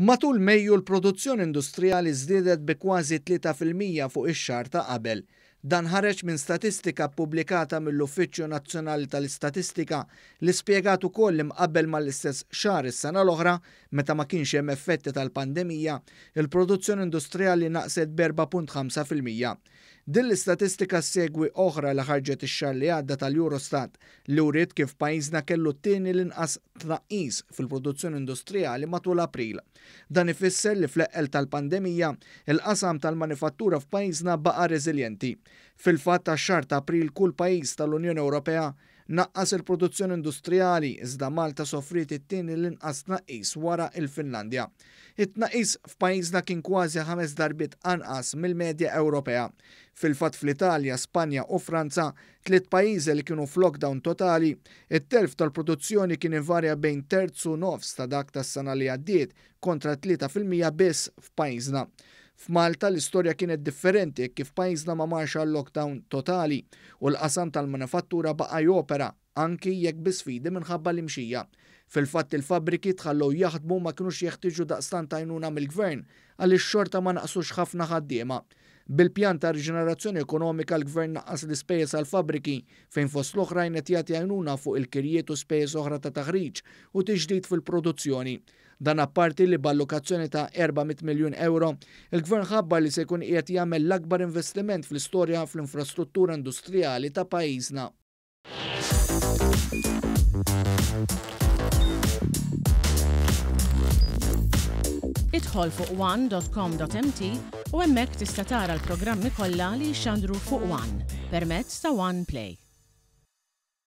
Matul Mejju l-produzzjoni industrijali żdiedet bi kważi 3% fuq ix-xahar ta' qabel. Dan ħareġ minn statistika ppubblikata mill-Uffiċċju Nazzjonali tal-Istatistika li spjegat ukoll imqabbel mal-istess xahar is-sena l-oħra meta ma kienx hemm effetti tal-pandemija, il-produzzjoni industrijali naqset b'4.5%. Din l-istatistika segwi oħra li ħarġet ix-xahar li għadda tal-Eurostat li wriet kif pajjiżna kellu t-tieni l-inqas tnaqqis fil-produzzjoni industrijali matul April. Dan ifisser li fl-eqqel tal-pandemija il-qasam tal-manifattura f'pajjiżna baqa' reżiljenti. Fil-fatt tax-xahar ta' April kull pajjiż tal-Unjoni Ewropea naqqas il-produzzjoni industrijali iżda Malta soffriet it-tieni l-inqas tnaqqis wara il-Finlandja. It-tnaqqis f'pajjiżna kien kważi 5 darbiet anqas mill-medja Ewropea. Fil-fatt fl-Italja, Spanja u Franza, 3 pajjiżi li kienu f'lockdown totali, it-telf tal-produzzjoni kien invarja bejn terz u nofs ta' dak tas-sena li għaddiet kontra 3% biss f'pajjiżna. F'Malta l-istorja kienet differenti kif pajjiżna ma marx għal lockdown totali u l-qasam tal-manifattura baqa' jopera anki jekk bi sfidi minħabba l-imxija. Fil-fatt il-fabbriki tħallew jaħdmu ma kinux jeħtieġu daqstant għajnuna mill-gvern għaliex xorta ma naqsux ħafna ħaddiema. Bil-pjan ta' riġenerazzjoni ekonomika l-gvern naqqas l-ispejjeż għall-fabbriki fejn fost l-oħrajn qed jagħti għajnuna fuq il-kirjiet u spejjeż oħra ta' taħriġ u tiġdid fil-produzzjoni. Dan apparti li b'allokazzjoni ta' 400 miljun euro, il-gvern ħabbar li se jkun qiegħed jagħmel l-akbar investiment fl-istorja fl-infrastruttura industrijali ta' pajjiżna. Idħol fuq one.com.mt u hemmhekk tista' tara l-programmi kollha li jxandru fuq One permezz ta' One Play.